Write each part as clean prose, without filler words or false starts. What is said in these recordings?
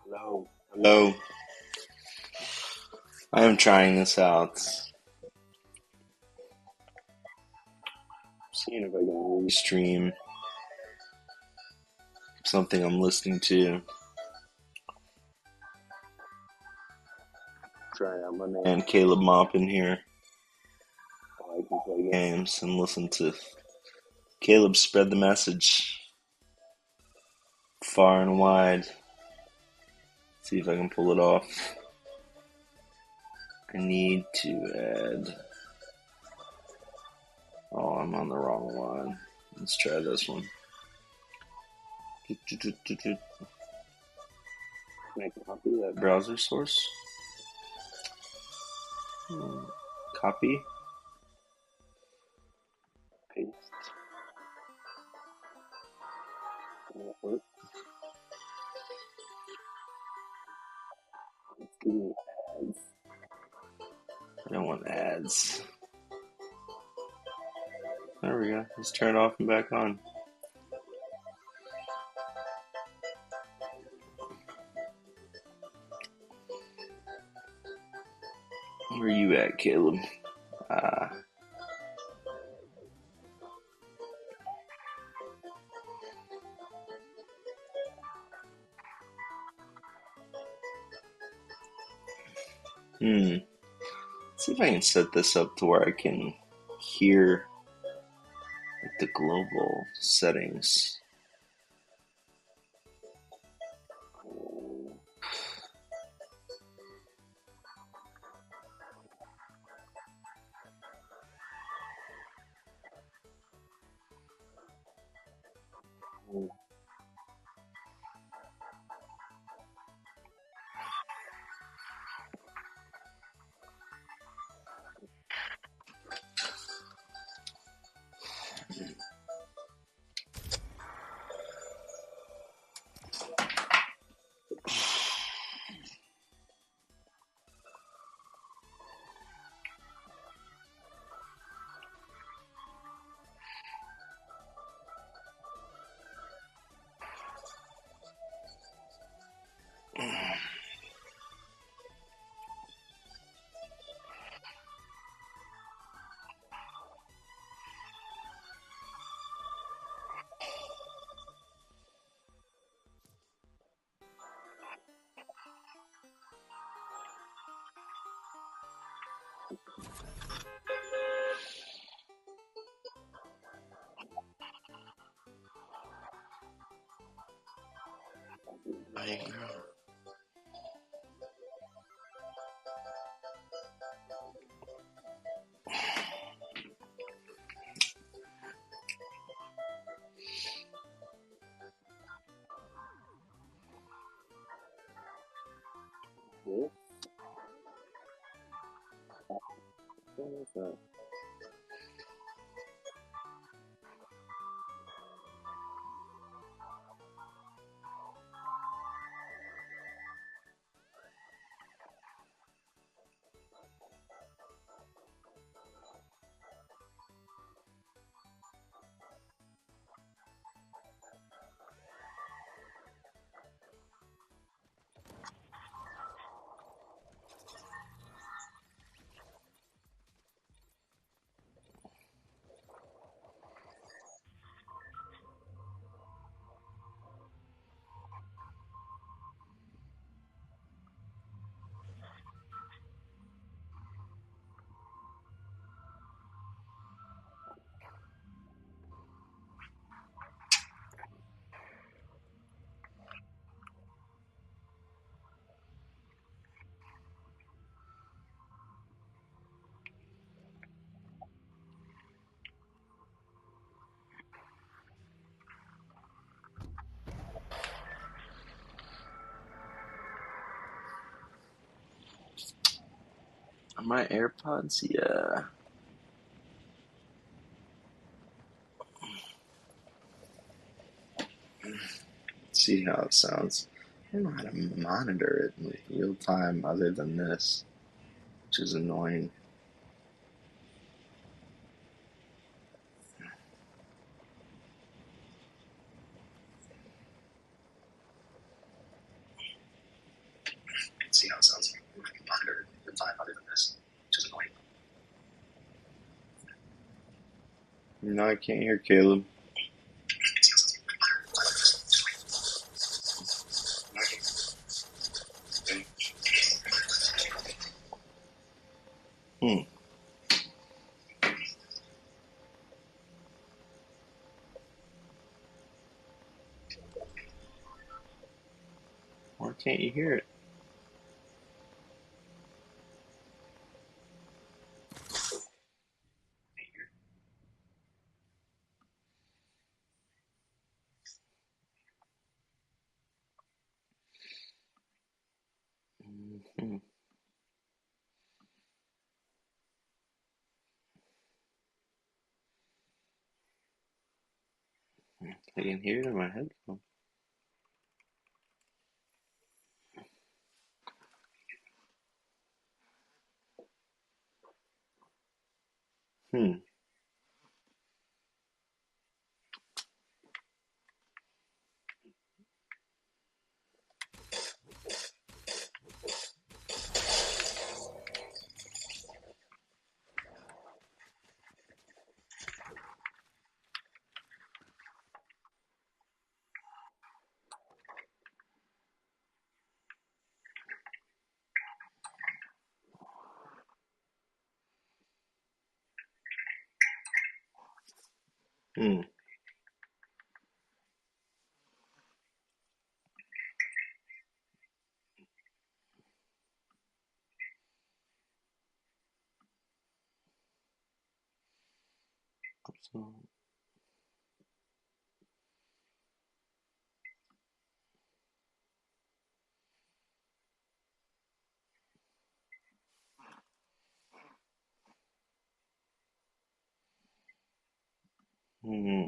Hello. Hello. I am trying this out. Seeing if I can restream something I'm listening to. Try out my man Caleb Maupin here. I can play games and listen to Caleb spread the message far and wide. See if I can pull it off. I need to add. Oh, I'm on the wrong one. Let's try this one. Can I copy that browser source? Copy. Paste. Will that work? Let's do ads. I don't want ads. There we go. Let's turn it off and back on. Where are you at, Caleb? Let's see if I can set this up to where I can hear the global settings. What is that? Are my AirPods? Yeah. Let's see how it sounds. I don't know how to monitor it in real time other than this, which is annoying. No, I can't hear Caleb. Hmm. Why can't you hear it? Hmm. I can hear it in my headphones. Hmm. Hmm. So, hmm.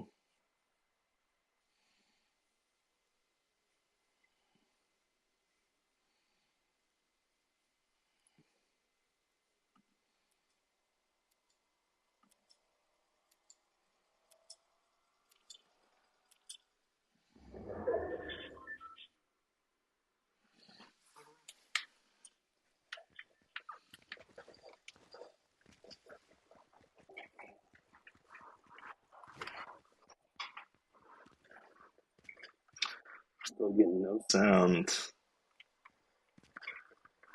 Still getting no sound.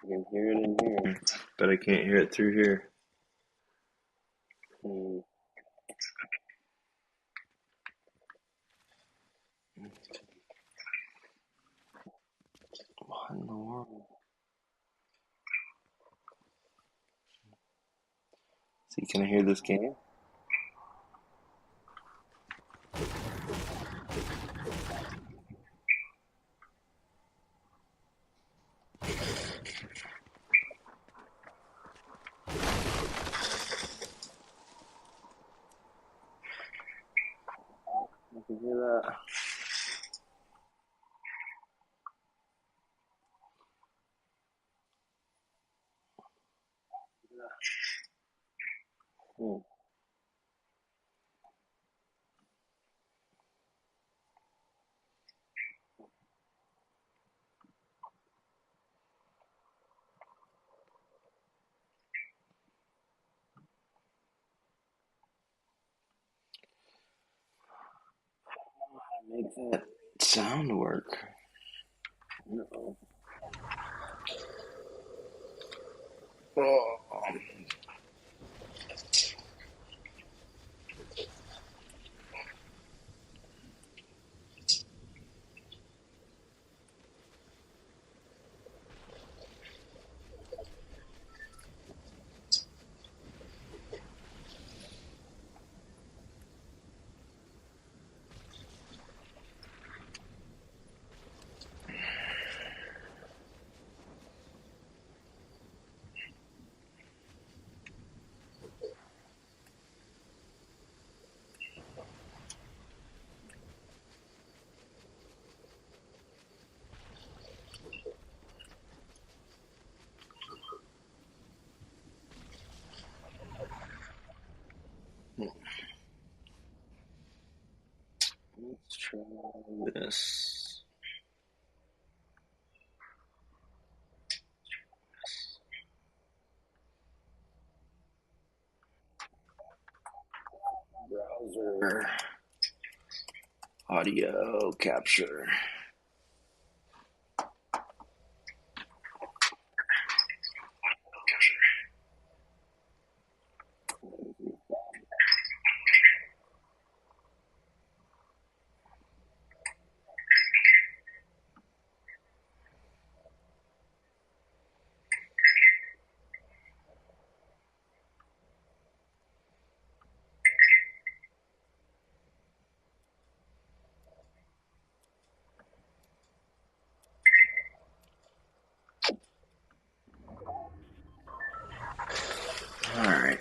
I can hear it in here, but I can't hear it through here. Hmm. What in the world? See, can I hear this game? I can hear that. Hmm. Make that sound work. No. Oh. Let's try this. browser audio capture. All right.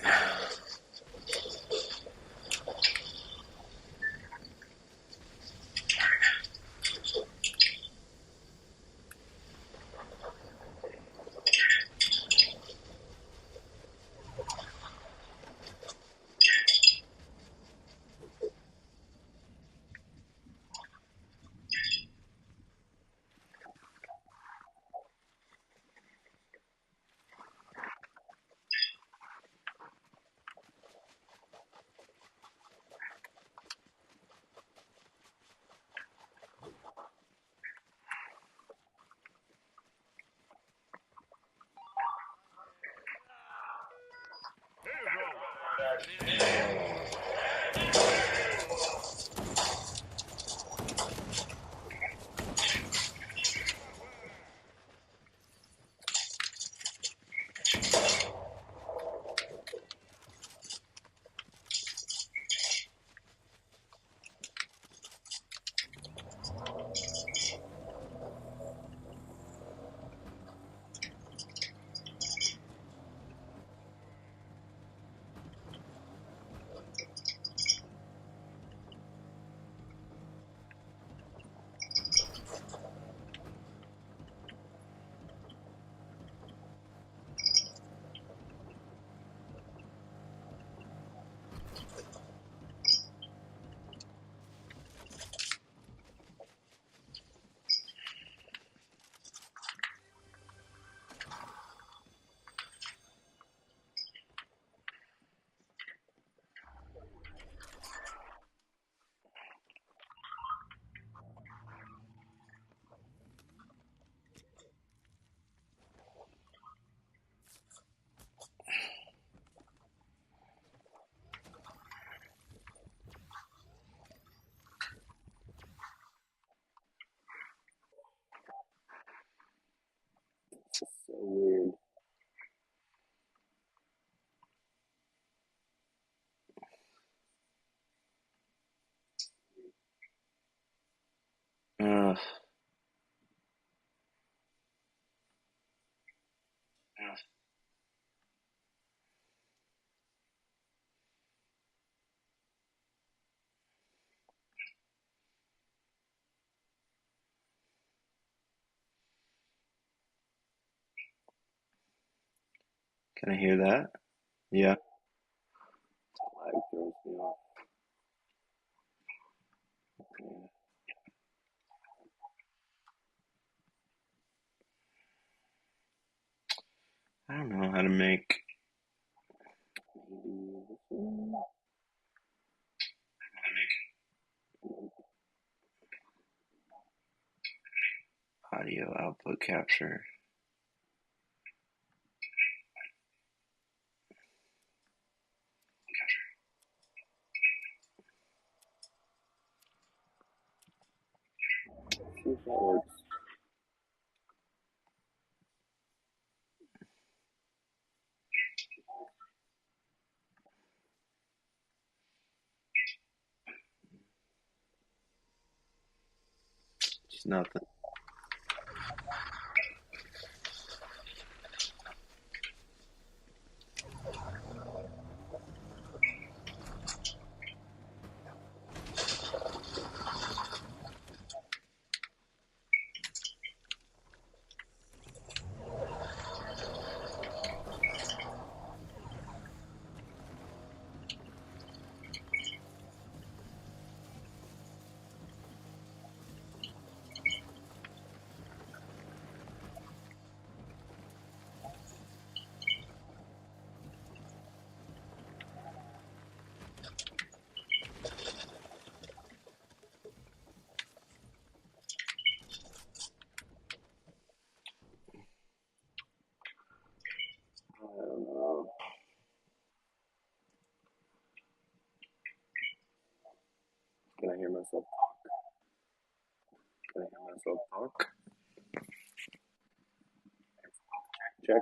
So weird. Uh, can I hear that? Yeah. Lag throws me off. Okay. I don't know how to make audio output capture. See if that works. Just nothing. Can I hear myself talk? Can I hear myself talk? Check.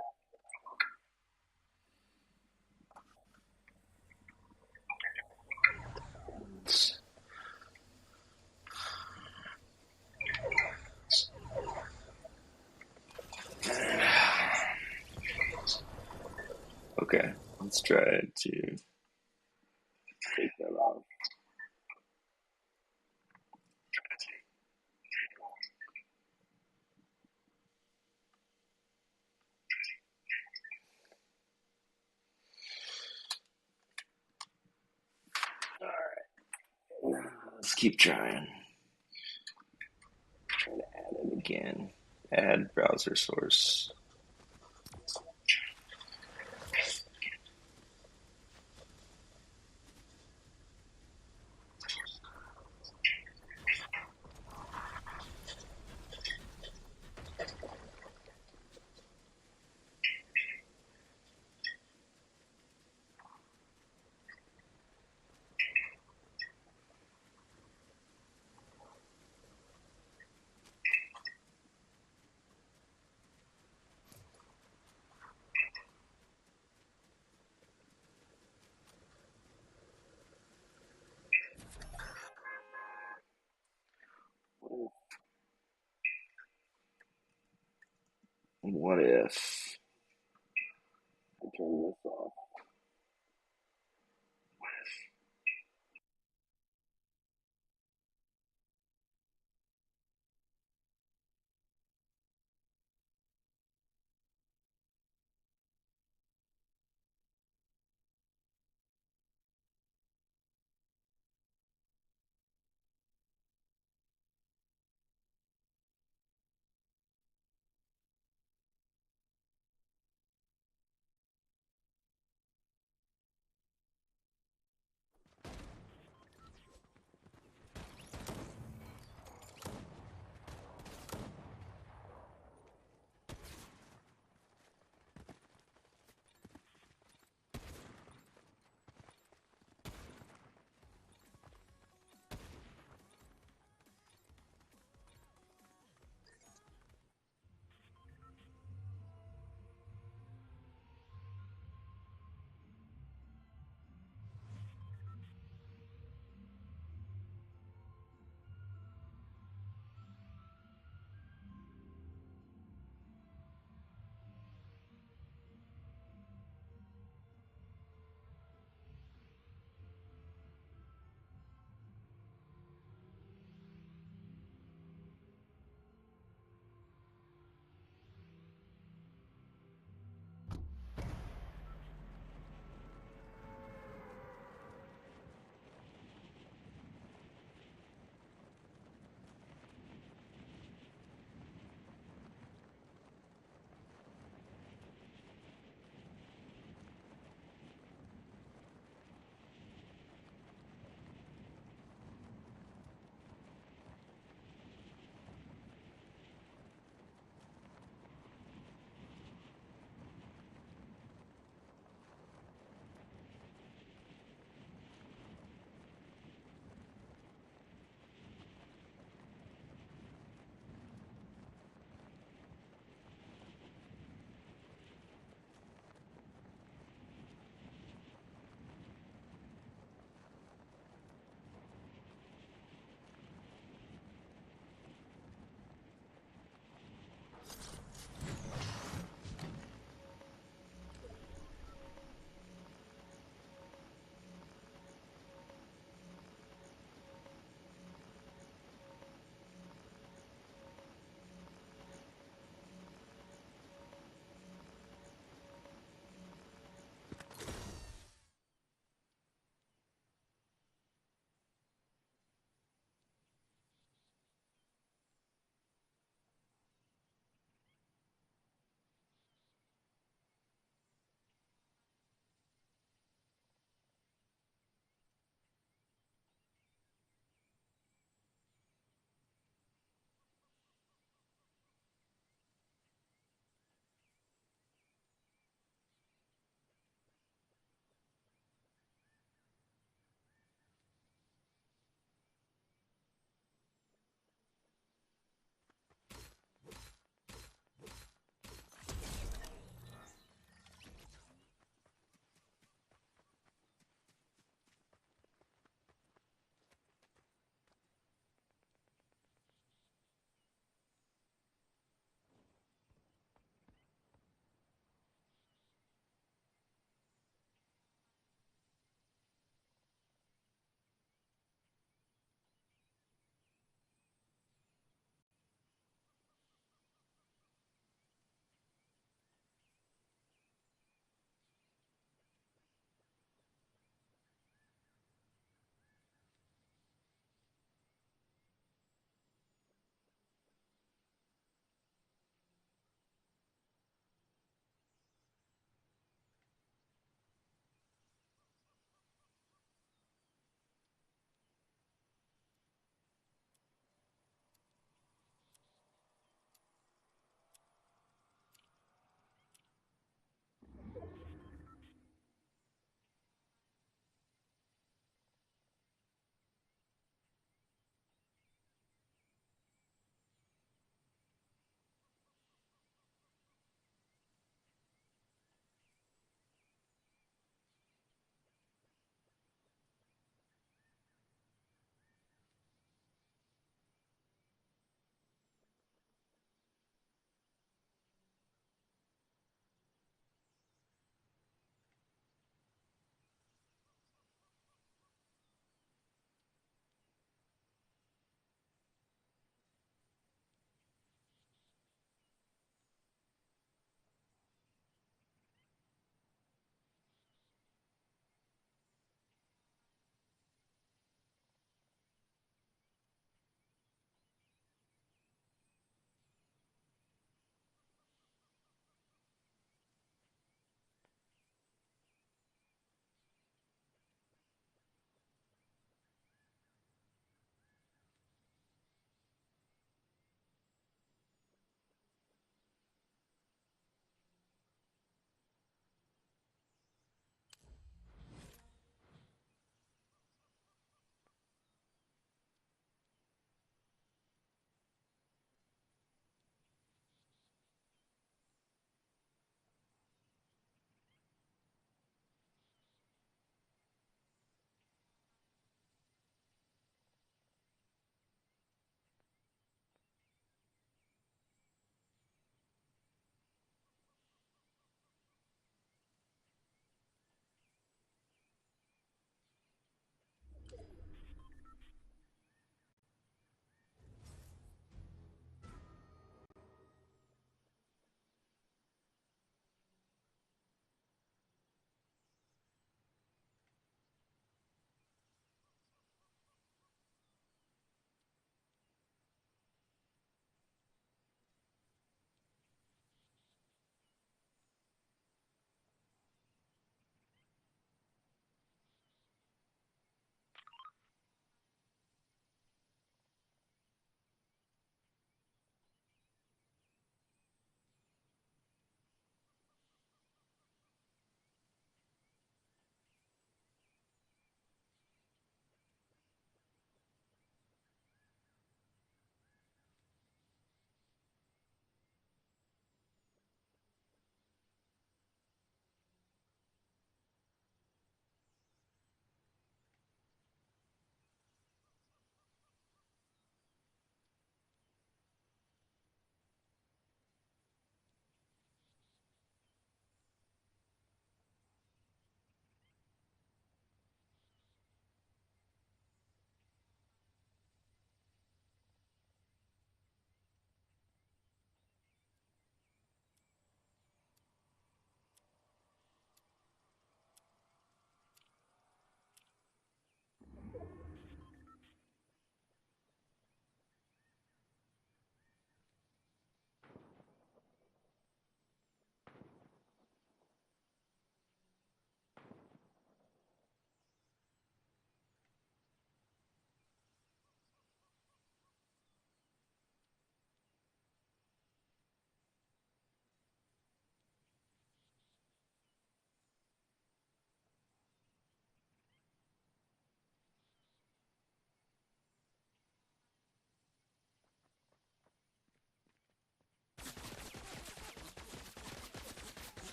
Okay, let's try to take that off. All right, let's keep trying. Try to add it again. Add browser source. What if I turn this off?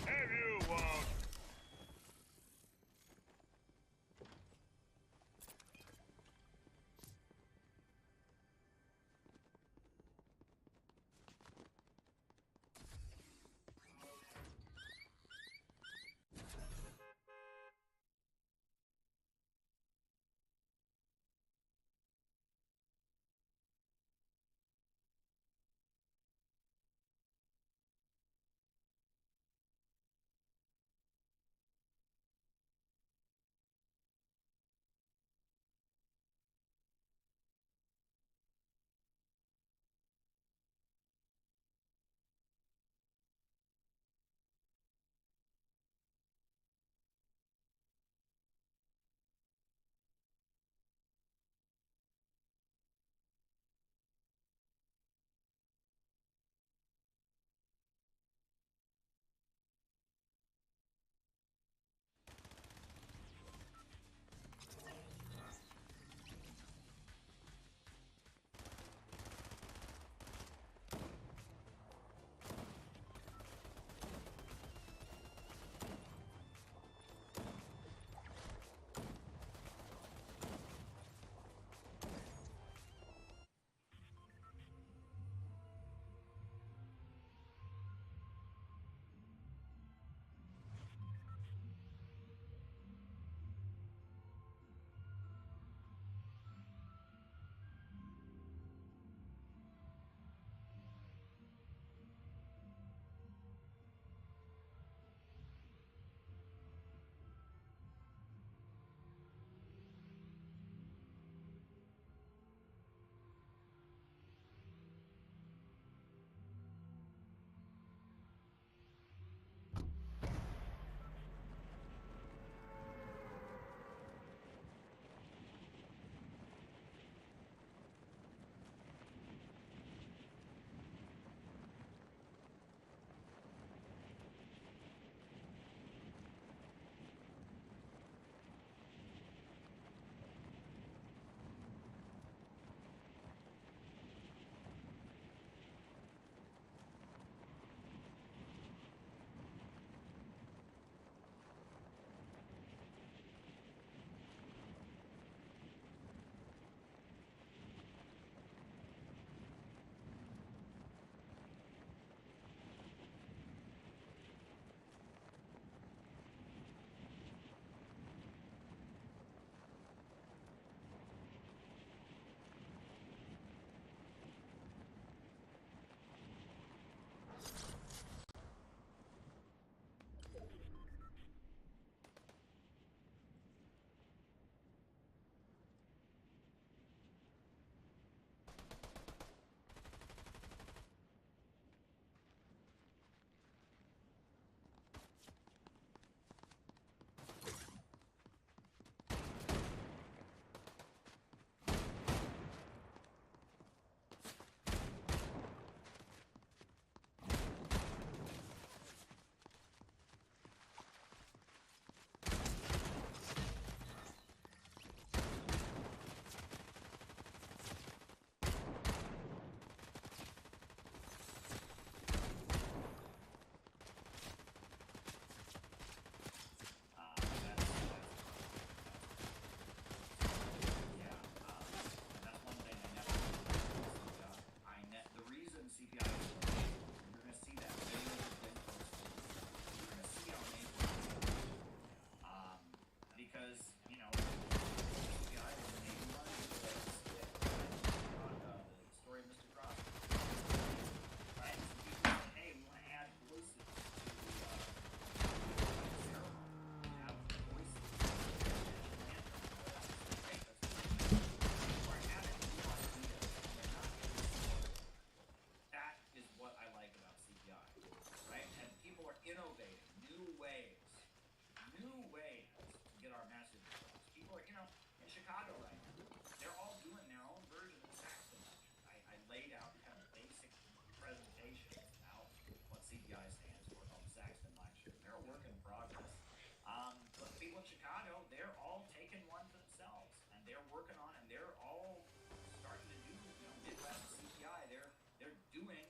Have you walked? Chicago right now. They're all doing their own version of the Saxton lectures. I laid out kind of basic presentations about what CPI stands for, called the Saxton lectures. They're a work in progress. But the people in Chicago, they're all taking one for themselves, and they're working on, and they're all starting to do, Midwest CPI. They're doing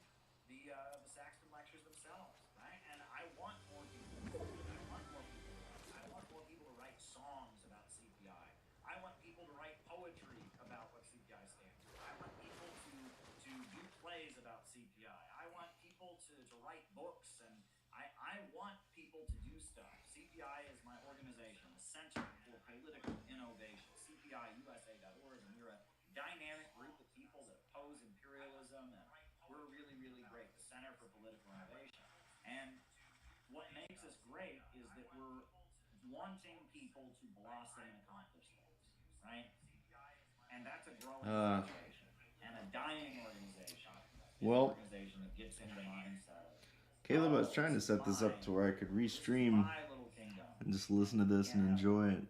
the Saxton lectures themselves, right? And I want more people. I want more people to write. I want more people to write songs about CPI. I want people to write poetry about what CPI stands for. I want people to do plays about CPI. I want people to write books, and I want people to do stuff. CPI is my organization, the Center for Political Innovation, CPIUSA.org, and we're a dynamic group of people that oppose imperialism, and we're really, really great, the Center for Political Innovation. And what makes us great is that we're wanting people to blossom and accomplish things, right? And that's a growing organization and a dying organization. Well, Organization that gets into the mindset of, Caleb, I was trying to set this up to where I could restream and just listen to this and enjoy it,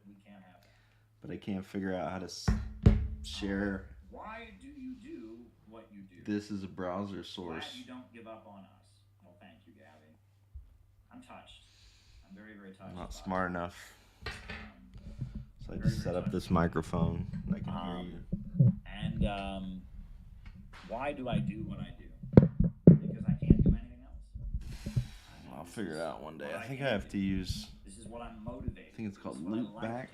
but I can't figure out how to share. Why do you do what you do? This is a browser source. Glad you don't give up on us. Well, thank you, Gabby. I'm touched. I'm very, very touched. I'm not smart enough. So I just set up this microphone and I can hear you. And why do I do what I do? Because I can't do anything else. I'll figure it out one day. I think I have to use. This is what I'm motivated. I think it's called loopback.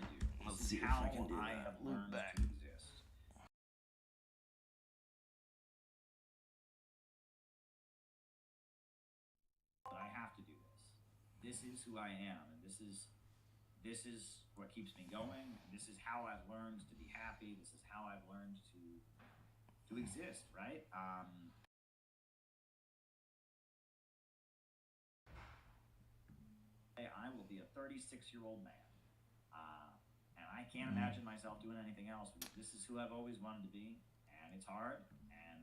Let's see if I can do that. Loopback. But I have to do this. This is who I am, and this is what keeps me going. This is how I've learned to be happy. This is how I've learned to exist, right? I will be a 36-year-old man, and I can't imagine myself doing anything else. This is who I've always wanted to be, and it's hard.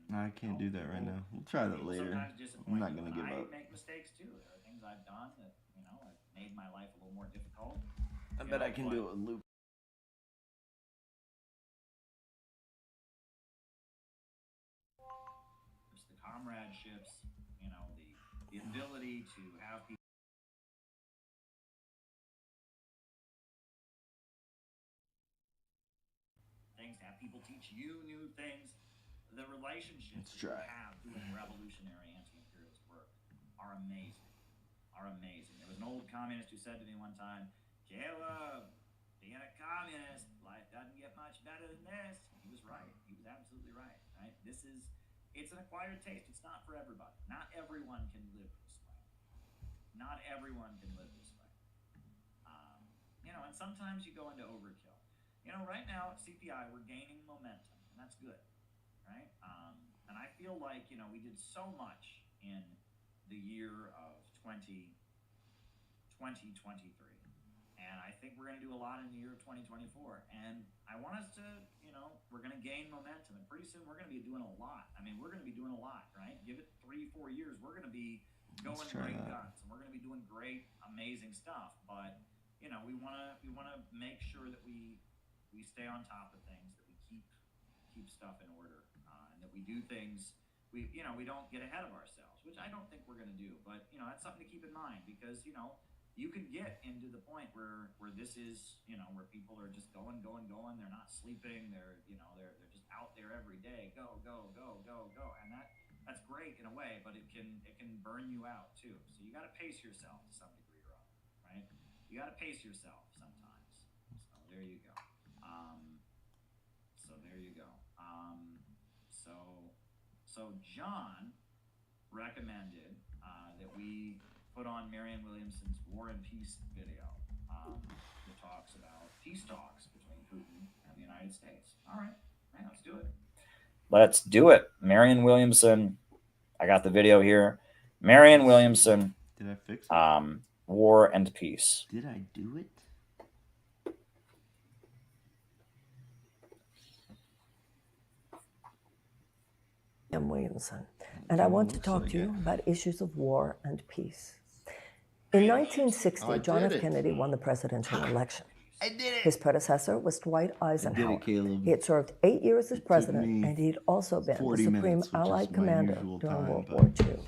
And I can't do that right now. We'll try that later. I'm not gonna give up. I make mistakes too. There are things I've done that have made my life a little more difficult. I bet I can do it with loop. It's the comradeships, the ability to have people. Things, to have people teach you new things. The relationships that you have doing revolutionary anti-imperialist work are amazing. There was an old communist who said to me one time, "Caleb, being a communist, life doesn't get much better than this." He was right. He was absolutely right. Right? It's an acquired taste. It's not for everybody. Not everyone can live this way. Not everyone can live this way. And sometimes you go into overkill. Right now at CPI, we're gaining momentum, and that's good, right? And I feel like, we did so much in the year of 2023, and I think we're going to do a lot in the year of 2024, and I want us to, we're going to gain momentum, and pretty soon we're going to be doing a lot. I mean, we're going to be doing a lot, right? Give it 3-4 years, we're going to be going great guns, and we're going to be doing great, amazing stuff, but, we want to make sure that we stay on top of things, that we keep stuff in order, and that we do things. We don't get ahead of ourselves, which I don't think we're going to do. But that's something to keep in mind, because you can get into the point where this is where people are just going. They're not sleeping. They're just out there every day. Go, and that's great in a way, but it can burn you out too. So you got to pace yourself to some degree or other, right? You got to pace yourself sometimes. So there you go. So John recommended that we put on Marianne Williamson's War and Peace video that talks about peace talks between Putin and the United States. All right, let's do it. Let's do it. Marianne Williamson. I got the video here. Marianne Williamson. Did I fix it? War and Peace. Did I do it? I'm Williamson, and I want to talk to you about issues of war and peace. In 1960, John F. Kennedy won the presidential election. I did it. His predecessor was Dwight Eisenhower. Caleb. He had served 8 years as president, me and he'd also been the 40 Supreme minutes, which is Allied my Commander usual during time, World but- War II.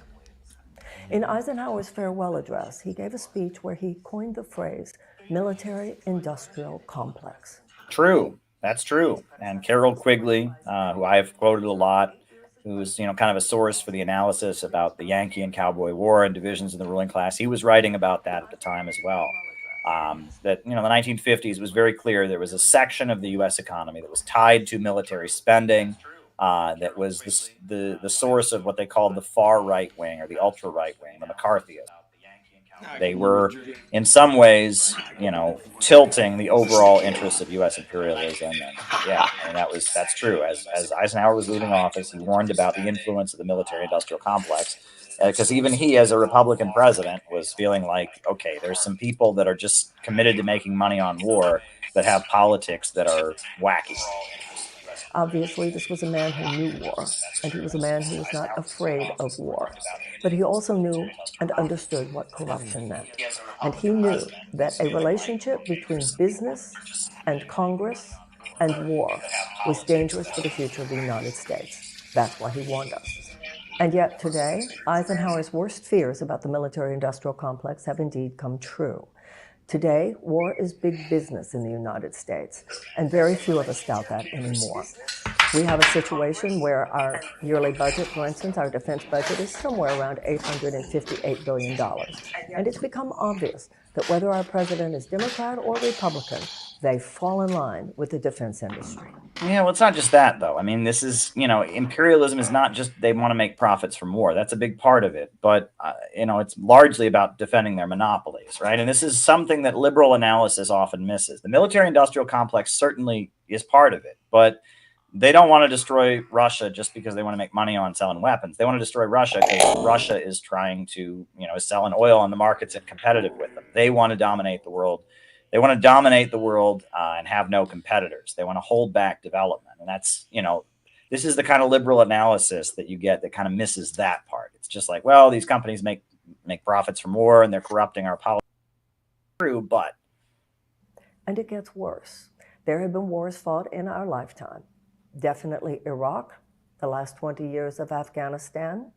In Eisenhower's farewell address, he gave a speech where he coined the phrase military-industrial complex. True. That's true. And Carol Quigley, who I've quoted a lot, who's kind of a source for the analysis about the Yankee and Cowboy War and divisions in the ruling class, he was writing about that at the time as well. That the 1950s was very clear there was a section of the U.S. economy that was tied to military spending, that was the source of what they called the far right wing or the ultra right wing, the McCarthyism. They were, in some ways, tilting the overall interests of U.S. imperialism. And yeah, I mean, that's true. As Eisenhower was leaving office, he warned about the influence of the military-industrial complex, because even he, as a Republican president, was feeling like, okay, there's some people that are just committed to making money on war that have politics that are wacky. Obviously, this was a man who knew war, and he was a man who was not afraid of war. But he also knew and understood what corruption meant. And he knew that a relationship between business and Congress and war was dangerous for the future of the United States. That's why he warned us. And yet today, Eisenhower's worst fears about the military-industrial complex have indeed come true. Today, war is big business in the United States, and very few of us doubt that anymore. We have a situation where our yearly budget, for instance, our defense budget is somewhere around $858 billion. And it's become obvious that whether our president is Democrat or Republican, they fall in line with the defense industry. Yeah, well, it's not just that, though. I mean, this is, imperialism is not just they want to make profits from war. That's a big part of it. But, it's largely about defending their monopolies, right? And this is something that liberal analysis often misses. The military-industrial complex certainly is part of it, but they don't want to destroy Russia just because they want to make money on selling weapons. They want to destroy Russia because Russia is trying to, is selling oil on the markets and competitive with them. They want to dominate the world. They want to dominate the world and have no competitors. They want to hold back development. And that's, this is the kind of liberal analysis that you get that kind of misses that part. It's just like, well, these companies make profits from war and they're corrupting our policy. True, but. And it gets worse. There have been wars fought in our lifetime. Definitely Iraq, the last 20 years of Afghanistan,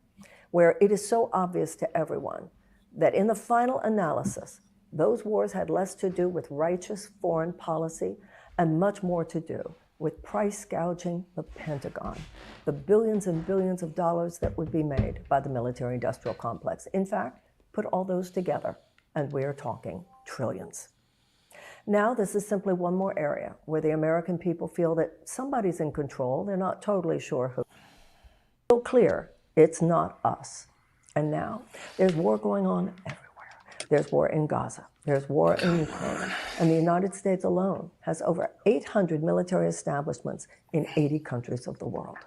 where it is so obvious to everyone that in the final analysis, those wars had less to do with righteous foreign policy and much more to do with price gouging the Pentagon, the billions and billions of dollars that would be made by the military-industrial complex. In fact, put all those together, and we are talking trillions. Now, this is simply one more area where the American people feel that somebody's in control. They're not totally sure who. It's so clear it's not us. And now, there's war going on everywhere. There's war in Gaza. There's war in Ukraine. And the United States alone has over 800 military establishments in 80 countries of the world.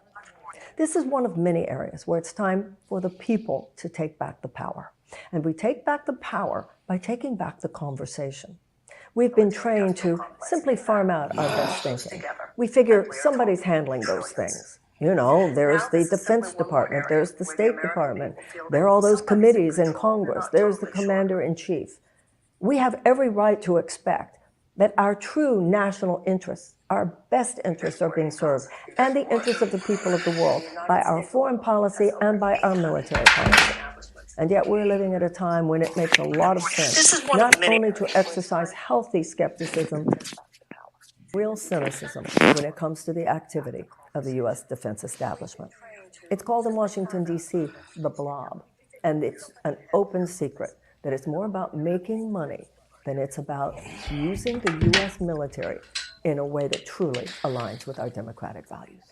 This is one of many areas where it's time for the people to take back the power. And we take back the power by taking back the conversation. We've been trained to simply farm out our best thinking. We figure somebody's handling those things. There's the Defense Department, there's the State Department, there are all those committees in Congress, there's the Commander-in-Chief. We have every right to expect that our true national interests, our best interests are being served, and the interests of the people of the world by our foreign policy and by our military policy. And yet we're living at a time when it makes a lot of sense, not only to exercise healthy skepticism, real cynicism when it comes to the activity of the U.S. defense establishment. It's called in Washington, D.C., the blob. And it's an open secret that it's more about making money than it's about using the U.S. military in a way that truly aligns with our democratic values.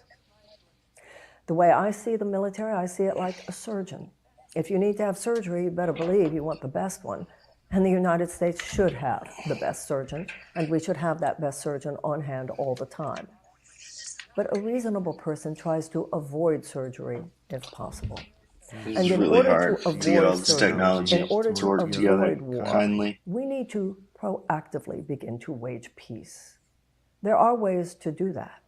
The way I see the military, I see it like a surgeon. If you need to have surgery, you better believe you want the best one. And the United States should have the best surgeon, and we should have that best surgeon on hand all the time. But a reasonable person tries to avoid surgery if possible. It's really hard to get all this technology to work together kindly. We need to proactively begin to wage peace. There are ways to do that.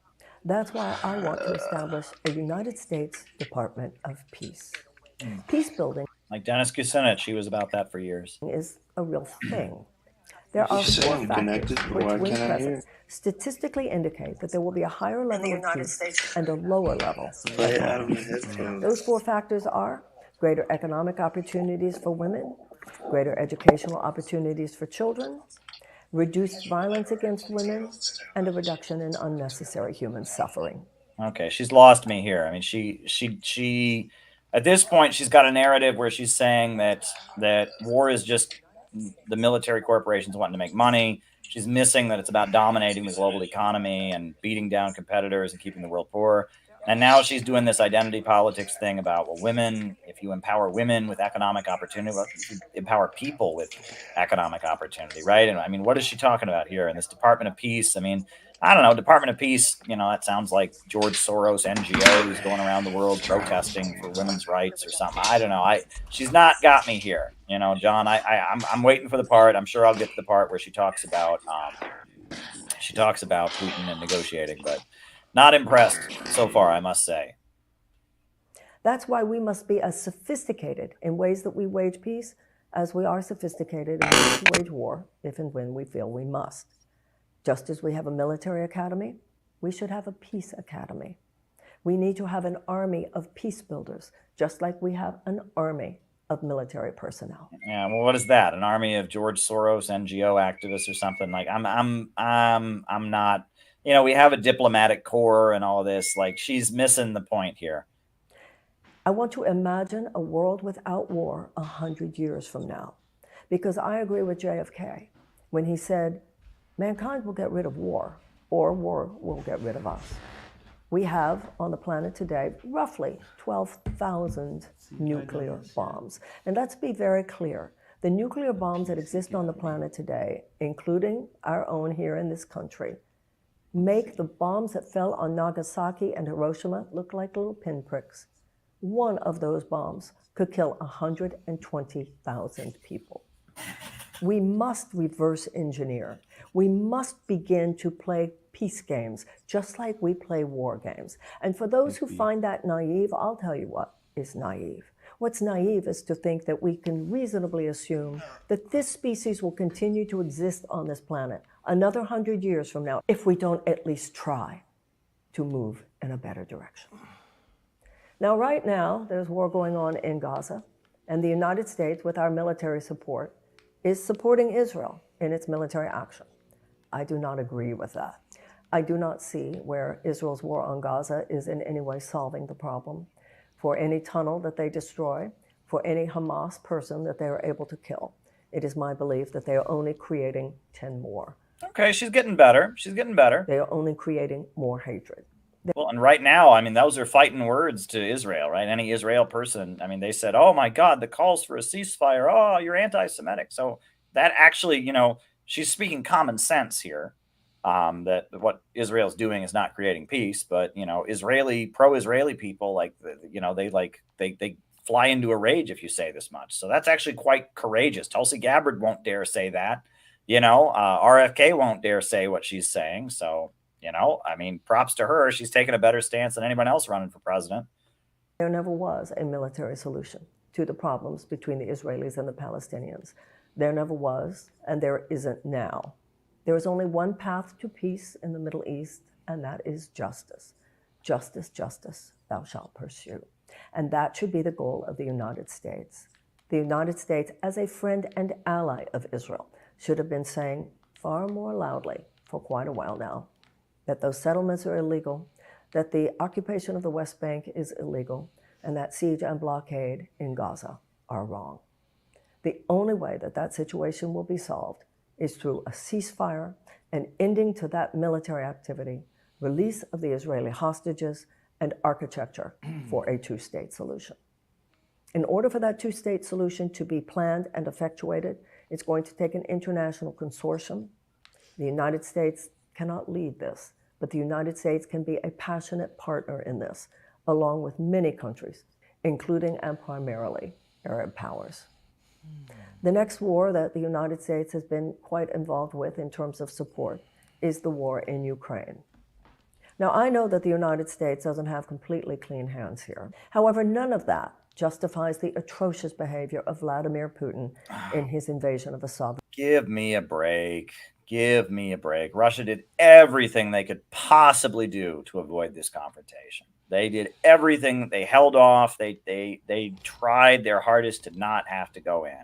That's why I want to establish a United States Department of Peace. Peace building, like Dennis Kucinich, he was about that for years, is a real thing. There are You say 4 I'm factors connected, but which, why when can't I hear? present, statistically indicate that there will be a higher level of peace and a lower level Play of it out of my violence. headphones. Those 4 factors are greater economic opportunities for women, greater educational opportunities for children, reduced violence against women, and a reduction in unnecessary human suffering. Okay, she's lost me here. I mean, she at this point she's got a narrative where she's saying that war is just the military corporations wanting to make money. She's missing that it's about dominating the global economy and beating down competitors and keeping the world poor. And now she's doing this identity politics thing about, well, women, if you empower women with economic opportunity, well, you empower people with economic opportunity, right? And I mean, what is she talking about here in this Department of Peace? I mean, I don't know, Department of Peace, you know, that sounds like George Soros NGO who's going around the world protesting for women's rights or something. I don't know. She's not got me here, you know, John. I'm waiting for the part. I'm sure I'll get to the part where she talks about Putin and negotiating, but not impressed so far, I must say. That's why we must be as sophisticated in ways that we wage peace as we are sophisticated in ways to wage war if and when we feel we must. Just as we have a military academy, we should have a peace academy. We need to have an army of peace builders, just like we have an army of military personnel. Yeah, well, what is that? An army of George Soros NGO activists or something? Like I'm not. You know, we have a diplomatic corps and all this. Like, she's missing the point here. I want to imagine a world without war 100 years from now, because I agree with JFK when he said, mankind will get rid of war, or war will get rid of us. We have on the planet today roughly 12,000 nuclear bombs. And let's be very clear. The nuclear bombs that exist on the planet today, including our own here in this country, make the bombs that fell on Nagasaki and Hiroshima look like little pinpricks. One of those bombs could kill 120,000 people. We must reverse engineer. We must begin to play peace games, just like we play war games. And for those who find that naive, I'll tell you what is naive. What's naive is to think that we can reasonably assume that this species will continue to exist on this planet another 100 years from now if we don't at least try to move in a better direction. Now, right now, there's war going on in Gaza, and the United States, with our military support, is supporting Israel in its military action. I do not agree with that. I do not see where Israel's war on Gaza is in any way solving the problem. For any tunnel that they destroy, for any Hamas person that they are able to kill, it is my belief that they are only creating 10 more. Okay, she's getting better. She's getting better. They are only creating more hatred. Well, and right now, I mean, those are fighting words to Israel, right? Any Israel person, I mean, they said, oh my God, the calls for a ceasefire. Oh, you're anti-Semitic. So that actually, you know, she's speaking common sense here, that what Israel's doing is not creating peace, but, you know, pro-Israeli people, like, you know, they fly into a rage if you say this much. So that's actually quite courageous. Tulsi Gabbard won't dare say that, you know, RFK won't dare say what she's saying. So, you know, I mean, props to her. She's taken a better stance than anyone else running for president. There never was a military solution to the problems between the Israelis and the Palestinians. There never was, and there isn't now. There is only one path to peace in the Middle East, and that is justice. Justice, justice, thou shalt pursue. And that should be the goal of the United States. The United States, as a friend and ally of Israel, should have been saying far more loudly for quite a while now that those settlements are illegal, that the occupation of the West Bank is illegal, and that siege and blockade in Gaza are wrong. The only way that that situation will be solved is through a ceasefire, an ending to that military activity, release of the Israeli hostages, and architecture for a two-state solution. In order for that two-state solution to be planned and effectuated, it's going to take an international consortium. The United States cannot lead this, but the United States can be a passionate partner in this, along with many countries, including and primarily Arab powers. The next war that the United States has been quite involved with in terms of support is the war in Ukraine. Now, I know that the United States doesn't have completely clean hands here. However, none of that justifies the atrocious behavior of Vladimir Putin in his invasion of a sovereign. Give me a break. Give me a break. Russia did everything they could possibly do to avoid this confrontation. They did everything. They held off. They tried their hardest to not have to go in.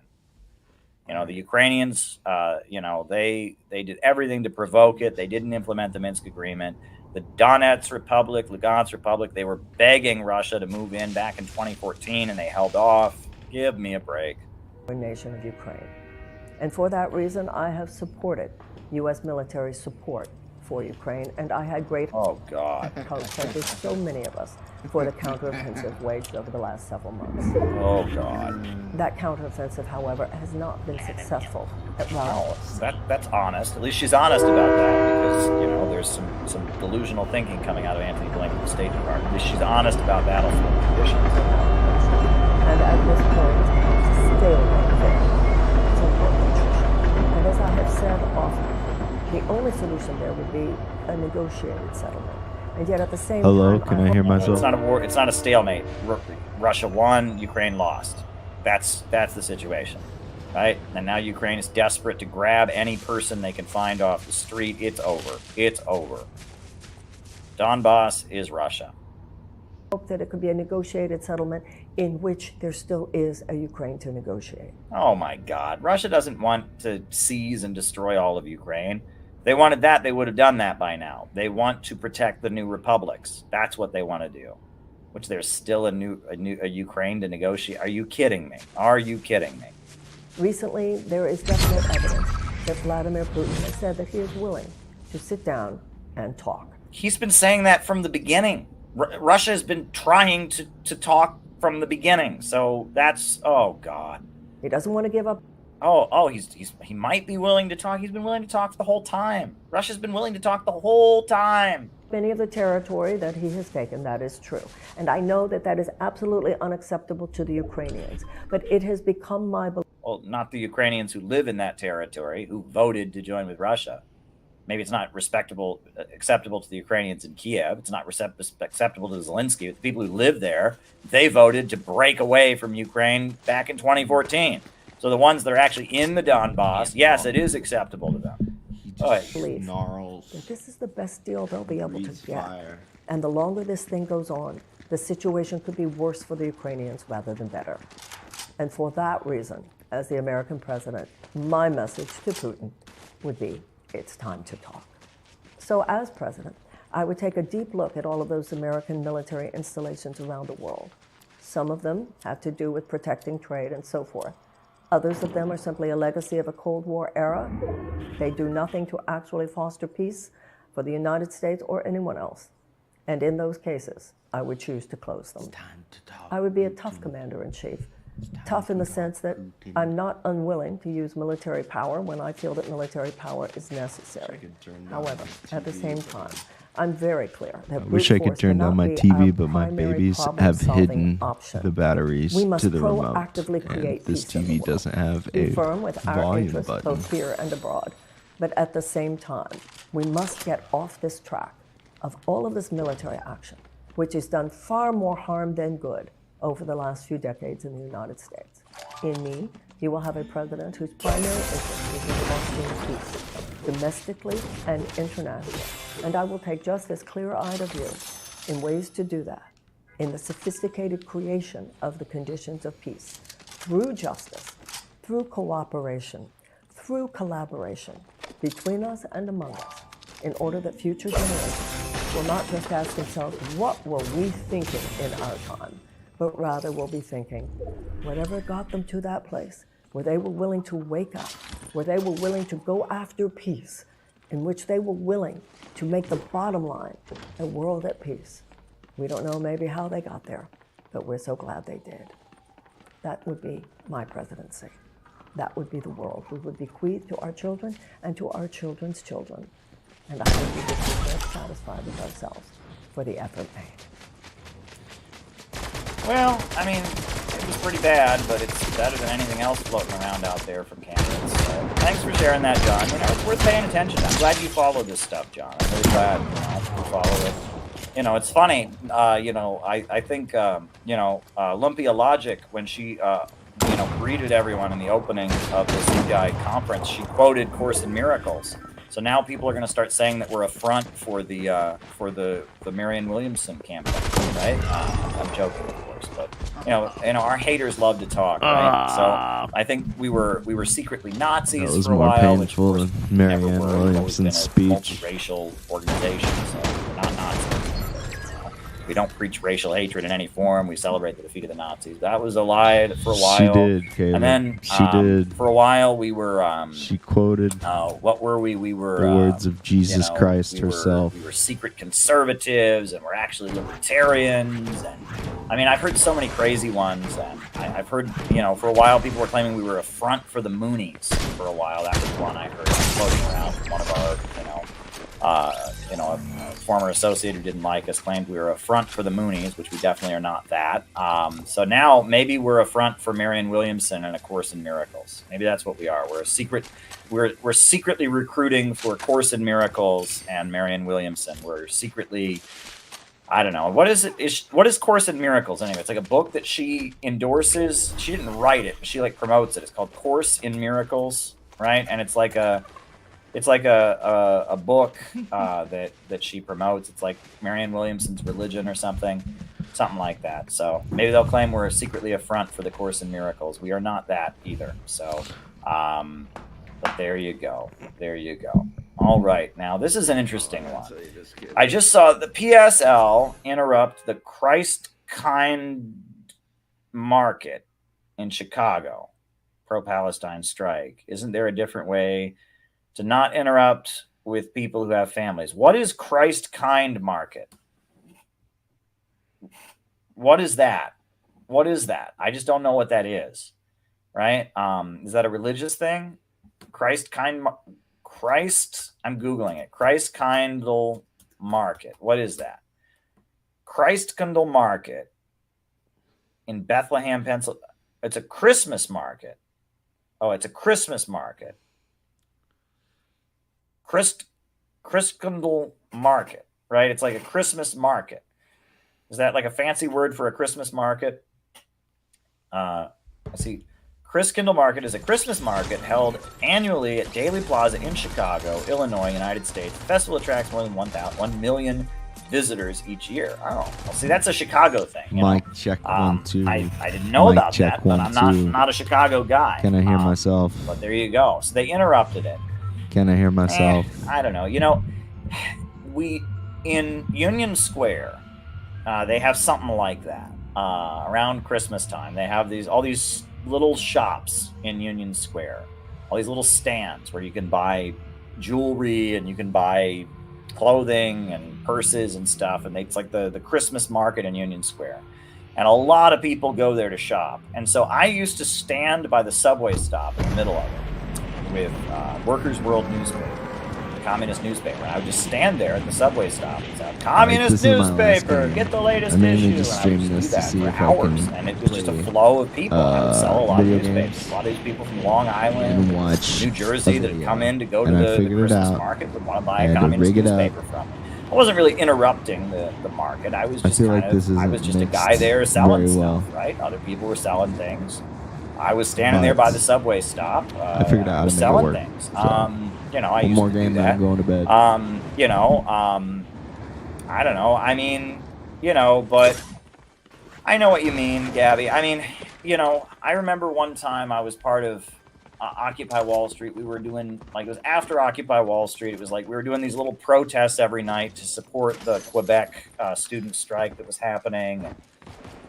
You know, the Ukrainians, you know, they did everything to provoke it. They didn't implement the Minsk agreement. The Donetsk Republic, Lugansk Republic, they were begging Russia to move in back in 2014, and they held off. Give me a break. Nation of Ukraine. And for that reason, I have supported U.S. military support for Ukraine, and I had great Oh, God. hopes, like there's so many of us, for the counteroffensive waged over the last several months. Oh, God. That counteroffensive, however, has not been successful at Oh, all. that's honest. At least she's honest about that, because, you know, there's some delusional thinking coming out of Anthony Blinken, the State Department. At least she's honest about battlefield conditions. And at this point, stalemate there. It's important. And as I have said often, the only solution there would be a negotiated settlement. And yet at the same Hello, time, can I hear hope- myself? It's not a war. It's not a stalemate. Russia won. Ukraine lost. That's the situation, right? And now Ukraine is desperate to grab any person they can find off the street. It's over. It's over. Donbass is Russia. hope that it could be a negotiated settlement in which there still is a Ukraine to negotiate. Oh my God. Russia doesn't want to seize and destroy all of Ukraine. If they wanted that, they would have done that by now. They want to protect the new republics. That's what they want to do. Which there's still a Ukraine to negotiate. Are you kidding me? Are you kidding me? Recently, there is definite evidence that Vladimir Putin has said that he is willing to sit down and talk. He's been saying that from the beginning. Russia has been trying to talk from the beginning. So that's, oh God. He doesn't want to give up. He might be willing to talk. He's been willing to talk the whole time. Russia's been willing to talk the whole time. Any of the territory that he has taken, that is true. And I know that that is absolutely unacceptable to the Ukrainians. But it has become my belief. Well, not the Ukrainians who live in that territory, who voted to join with Russia. Maybe it's not acceptable to the Ukrainians in Kiev. It's not acceptable to Zelensky. The people who live there, they voted to break away from Ukraine back in 2014. So the ones that are actually in the Donbass, yes, it is acceptable to them. Believe that this is the best deal they'll be able to get. And the longer this thing goes on, the situation could be worse for the Ukrainians rather than better. And for that reason, as the American president, my message to Putin would be, it's time to talk. So as president, I would take a deep look at all of those American military installations around the world. Some of them have to do with protecting trade and so forth. Others of them are simply a legacy of a Cold War era. They do nothing to actually foster peace for the United States or anyone else. And in those cases, I would choose to close them. I would be a tough commander-in-chief. Tough in the sense that I'm not unwilling to use military power when I feel that military power is necessary. However, at the same time, I'm very clear that I wish I could turn down my TV, but my babies have hidden the batteries to the remote. And this TV doesn't have a firm with our volume interests button. both here and abroad. But at the same time, we must get off this track of all of this military action, which has done far more harm than good over the last few decades in the United States. In me, you will have a president whose primary interest is in fostering peace, domestically and internationally. And I will take just as clear-eyed a view in ways to do that, in the sophisticated creation of the conditions of peace, through justice, through cooperation, through collaboration between us and among us, in order that future generations will not just ask themselves, what were we thinking in our time? But rather will be thinking, whatever got them to that place, where they were willing to wake up, where they were willing to go after peace, in which they were willing to make the bottom line a world at peace. We don't know maybe how they got there, but we're so glad they did. That would be my presidency. That would be the world we would bequeath to our children and to our children's children. And I think we would be very satisfied with ourselves for the effort made. Well, I mean, it was pretty bad, but it's better than anything else floating around out there from candidates. So thanks for sharing that, John. You know, it's worth paying attention to. I'm glad you follow this stuff, John. I'm really glad you follow it. you know, it's funny. You know, I think you know, Lumpia Logic, when she you know, greeted everyone in the opening of the CPI conference, she quoted Course in Miracles. So now people are going to start saying that we're a front for the Marianne Williamson campaign, right? I'm joking, of course, but you know, our haters love to talk, right? So I think we were secretly Nazis for a while, which of course Marianne Williamson's speech. Multiracial organization, so we're not Nazis. We don't preach racial hatred in any form. We celebrate the defeat of the Nazis. That was a lie for a while. She did, Caleb. And then she did. For a while, we were. She quoted. What were we? We were the words of Jesus Christ herself. We were secret conservatives, and we're actually libertarians. And I mean, I've heard so many crazy ones. And I've heard, you know, for a while, people were claiming we were a front for the Moonies. For a while, that was one I heard floating around from one of our, a former associate who didn't like us claimed we were a front for the Moonies, which we definitely are not that. So now maybe we're a front for Marianne Williamson and A Course in Miracles. Maybe that's what we are. We're a secret. We're secretly recruiting for A Course in Miracles and Marianne Williamson. We're secretly, I don't know. What is it? What is Course in Miracles anyway? It's like a book that she endorses. She didn't write it, but she like promotes it. It's called Course in Miracles, right? And it's like a book that she promotes. It's like Marianne Williamson's religion or something like that. So maybe they'll claim we're secretly a front for the Course in Miracles. We are not that either. So, but there you go. There you go. All right. Now this is an interesting one. I just saw the PSL interrupt the Christkind market in Chicago. Pro-Palestine strike. Isn't there a different way to not interrupt with people who have families? What is Christkind market? What is that? What is that? I just don't know what that is, right? Is that a religious thing? I'm Googling it. Christkindle market. What is that? Christkindle market in Bethlehem, Pennsylvania. It's a Christmas market. Oh, it's a Christmas market. Christkindle market, right? It's like a Christmas market. Is that like a fancy word for a Christmas market? I see. Christkindle Market is a Christmas market held annually at Daly Plaza in Chicago, Illinois, United States. The festival attracts more than 1 million visitors each year. Oh, well, see, that's a Chicago thing. Mic check 1 2. I didn't know about that, but I'm not a Chicago guy. Can I hear myself? But there you go. So they interrupted it. Can I hear myself? I don't know. You know, we in Union Square, they have something like that around Christmas time. They have all these little shops in Union Square, all these little stands where you can buy jewelry and you can buy clothing and purses and stuff. And it's like the Christmas market in Union Square. And a lot of people go there to shop. And so I used to stand by the subway stop in the middle of it with Workers' World newspaper, the communist newspaper. And I would just stand there at the subway stop and say, "Communist newspaper, get the latest issue." Just stream this to see for if hours. I can And it was just a flow of people. I would sell a lot of newspapers. A lot of these people from Long Island, New Jersey that had come in to go to the Christmas market would want to buy a communist newspaper from me. I wasn't really interrupting the market. I was just I was just a guy there selling stuff, right? Other people were selling things. I was standing there by the subway stop. I figured out how to make it work. Things. So, you know, I used more to do game that. than going to bed. You know, I don't know. I mean, you know, but I know what you mean, Gabby. I mean, you know, I remember one time I was part of Occupy Wall Street. We were doing, like, it was after Occupy Wall Street. It was like we were doing these little protests every night to support the Quebec student strike that was happening. And,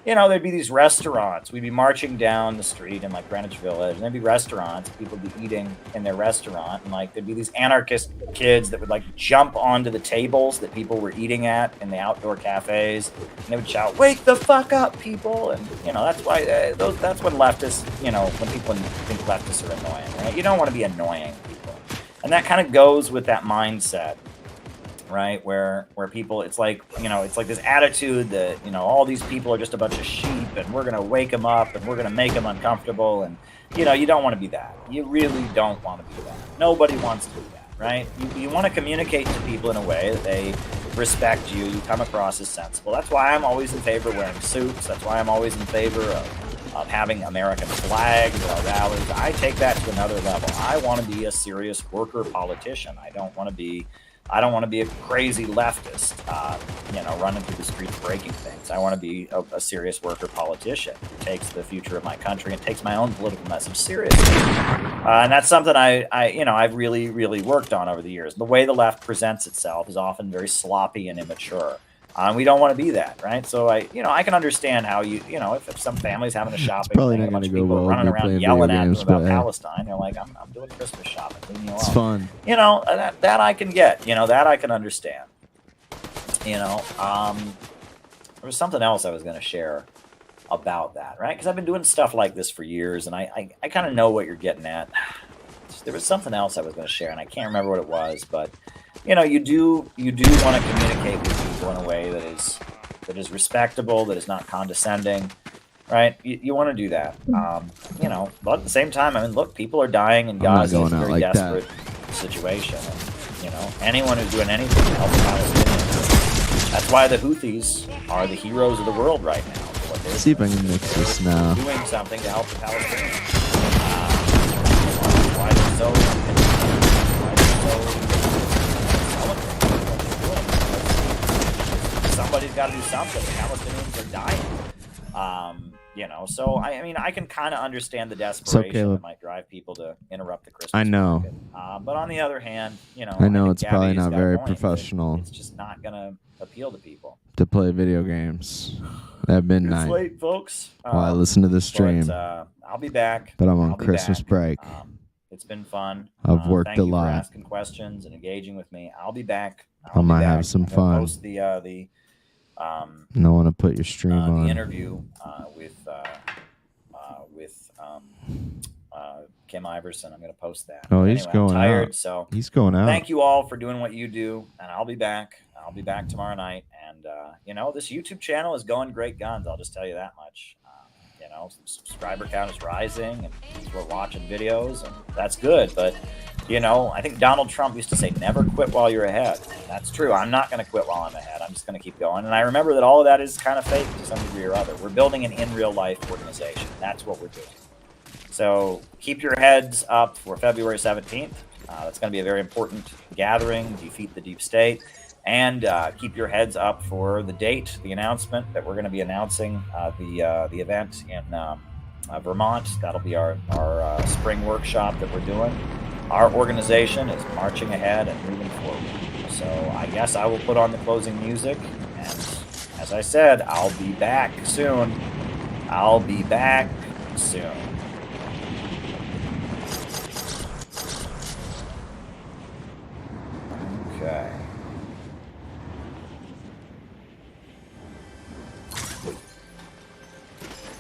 you know, there'd be these restaurants. We'd be marching down the street in, like, Greenwich Village, and there'd be restaurants. People would be eating in their restaurant, and, like, there'd be these anarchist kids that would, like, jump onto the tables that people were eating at in the outdoor cafes, and they would shout, "Wake the fuck up, people!" And, you know, that's why that's when leftists, you know, when people think leftists are annoying, right? You don't want to be annoying people. And that kind of goes with that mindset, right? Where people, it's like, you know, it's like this attitude that, you know, all these people are just a bunch of sheep and we're going to wake them up and we're going to make them uncomfortable. And, you know, you don't want to be that. You really don't want to be that. Nobody wants to be that, right? You want to communicate to people in a way that respect you. You come across as sensible. That's why I'm always in favor of wearing suits. That's why I'm always in favor of having American flags at our rallies. I take that to another level. I want to be a serious worker politician. I don't want to be a crazy leftist, running through the streets breaking things. I want to be a serious worker politician who takes the future of my country and takes my own political message seriously. And that's something I've really, really worked on over the years. The way the left presents itself is often very sloppy and immature. We don't want to be that, right? So I can understand how if some family's having a shopping thing, a bunch of people are running around yelling at them about Palestine, they're like, I'm doing Christmas shopping, leave me alone. It's fun. That I can get, that I can understand. There was something else I was going to share about that, right? Because I've been doing stuff like this for years, and I kind of know what you're getting at. There was something else I was going to share, and I can't remember what it was, but you do want to communicate with people in a way that is respectable, that is not condescending, right? You want to do that, but at the same time, look, people are dying in Gaza. It's a very desperate situation, and anyone who's doing anything to help the Palestinians. That's why the Houthis are the heroes of the world right now. Let's see if I can mix this now. Doing something to help the Palestinians. Why they're so somebody's got to do something. The Palestinians are dying. So I can kind of understand the desperation that might drive people to interrupt the Christmas market. But on the other hand, I know it's probably not very professional. It's just not going to appeal to people to play video games at midnight. It's late, folks. While I listen to the stream. But, I'll be back. But I'm on Christmas break. It's been fun. I've worked thank a you lot. For asking questions and engaging with me. I'll be back. I might have some fun. Post I want to put your stream on. The interview with Kim Iverson. I'm going to post that. Oh, he's going I'm tired, out. So he's going out. Thank you all for doing what you do, and I'll be back. I'll be back tomorrow night, and this YouTube channel is going great guns. I'll just tell you that much. Subscriber count is rising, and people are watching videos, and that's good. But I think Donald Trump used to say, "Never quit while you're ahead." That's true. I'm not going to quit while I'm ahead. I'm just going to keep going. And I remember that all of that is kind of fake to some degree or other. We're building an in real life organization. That's what we're doing. So keep your heads up for February 17th. That's going to be a very important gathering. Defeat the deep state. And keep your heads up for the date, the announcement that we're going to be announcing the event in Vermont. That'll be our spring workshop that we're doing. Our organization is marching ahead and moving forward. So I guess I will put on the closing music. And as I said, I'll be back soon. I'll be back soon. Okay.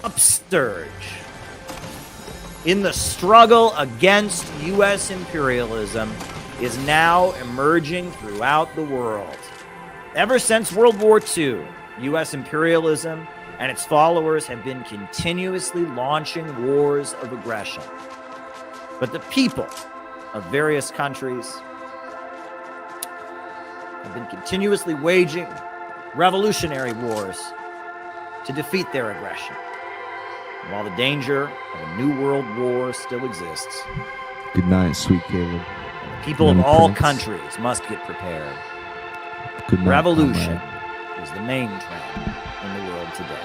Upsurge in the struggle against U.S. imperialism is now emerging throughout the world. Ever since World War II, U.S. imperialism and its followers have been continuously launching wars of aggression. But the people of various countries have been continuously waging revolutionary wars to defeat their aggression. And while the danger of a new world war still exists, good night, sweet Caleb. The people of all countries must get prepared. Good night, revolution is the main trend in the world today.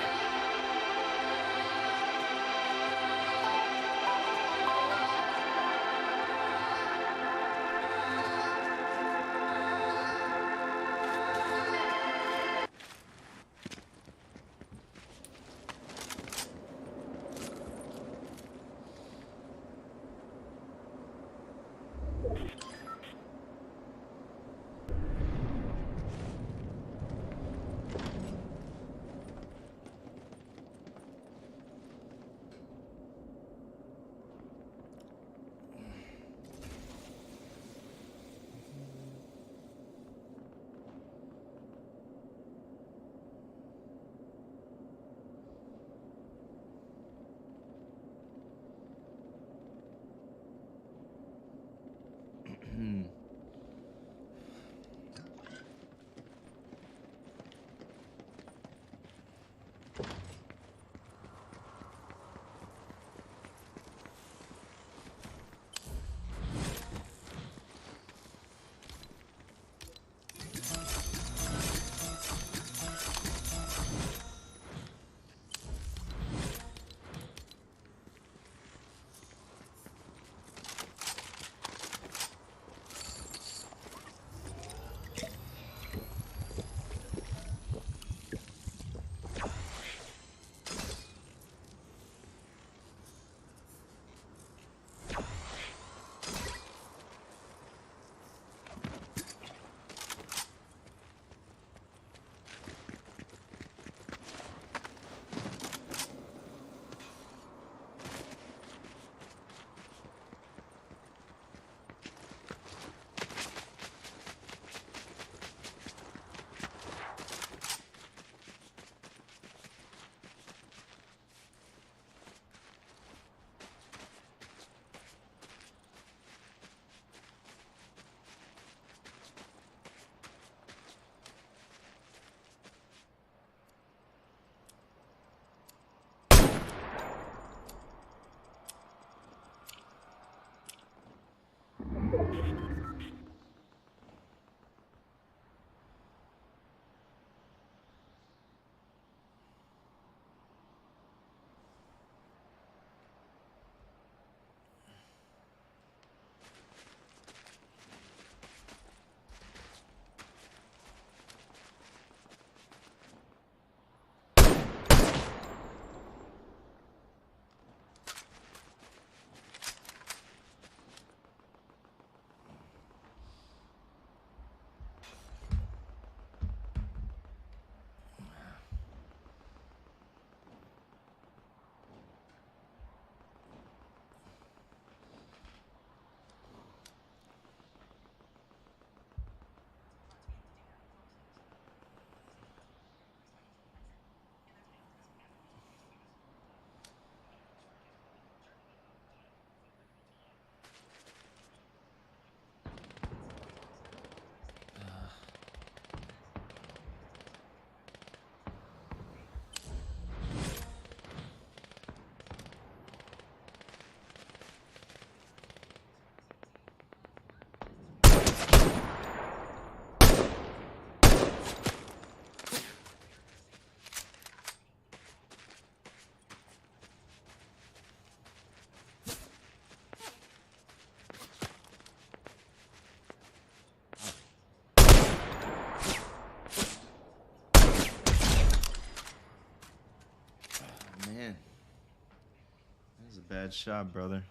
was a bad shot, brother.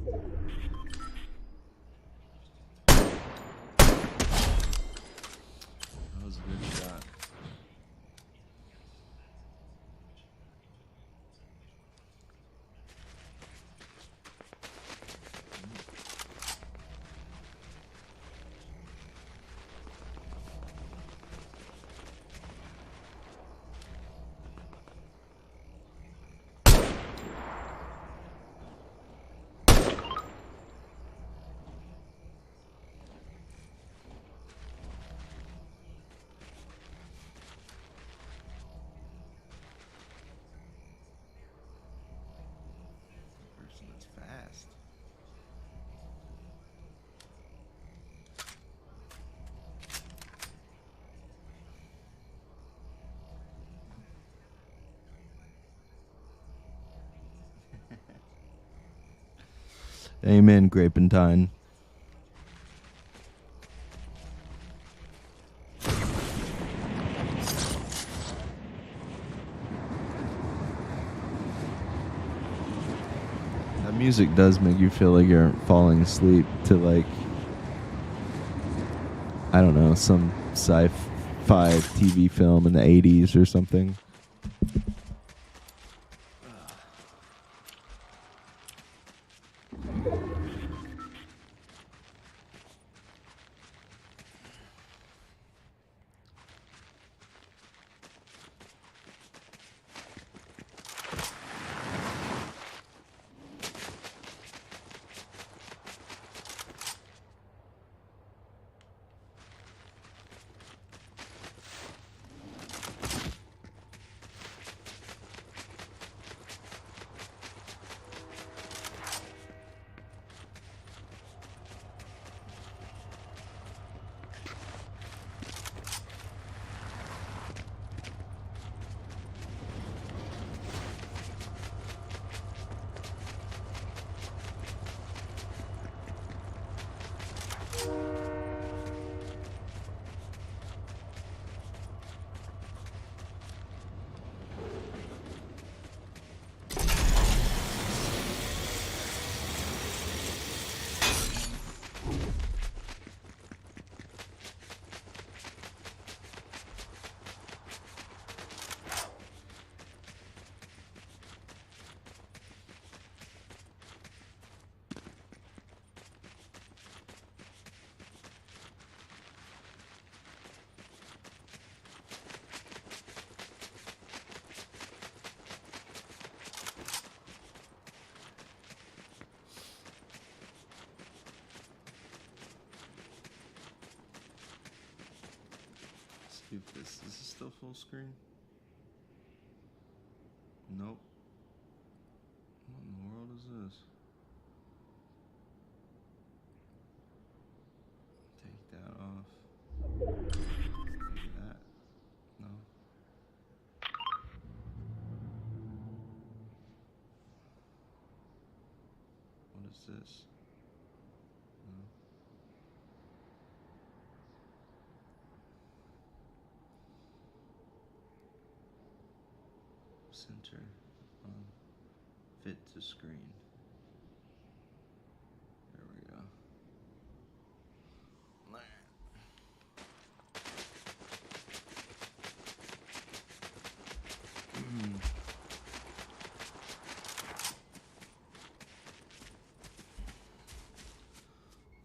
That was a good shot. That's fast. Amen, Grapentine. That music does make you feel like you're falling asleep to, like, I don't know, some sci-fi TV film in the 80s or something. Do this. Is this still full screen? Nope. What in the world is this? Take that off. Take that. No. What is this? No. Center on fit to screen. There we go.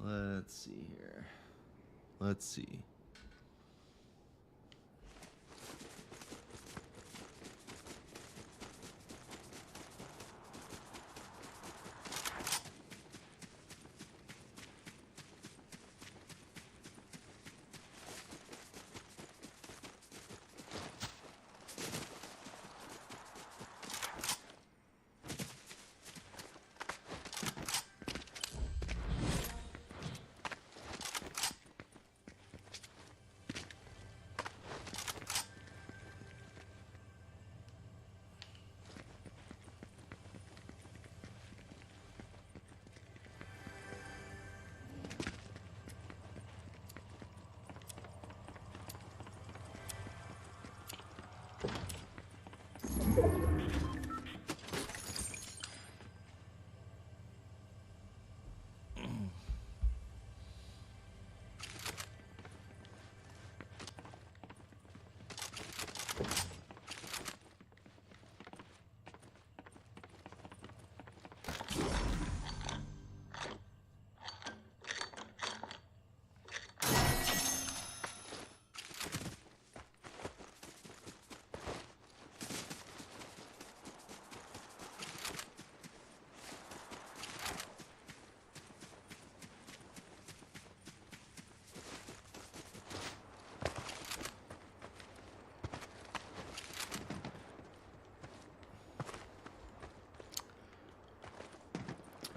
Let's see here. Let's see.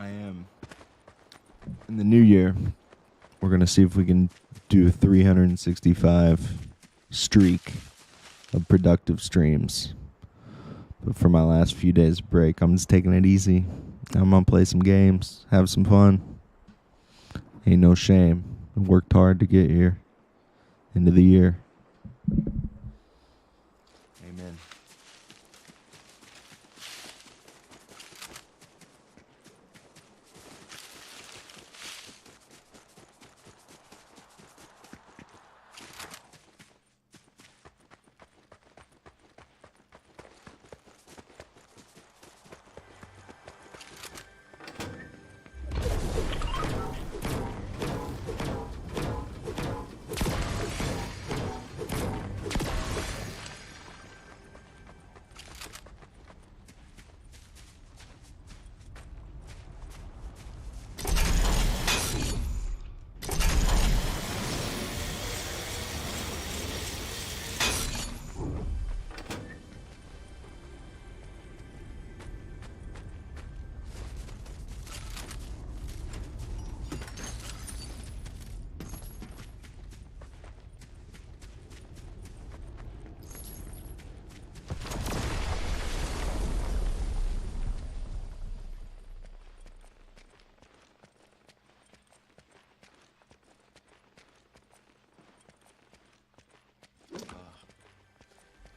I am. In the new year, we're going to see if we can do a 365 streak of productive streams. But for my last few days break, I'm just taking it easy. I'm going to play some games, have some fun. Ain't no shame. I worked hard to get here. End of the year. Amen.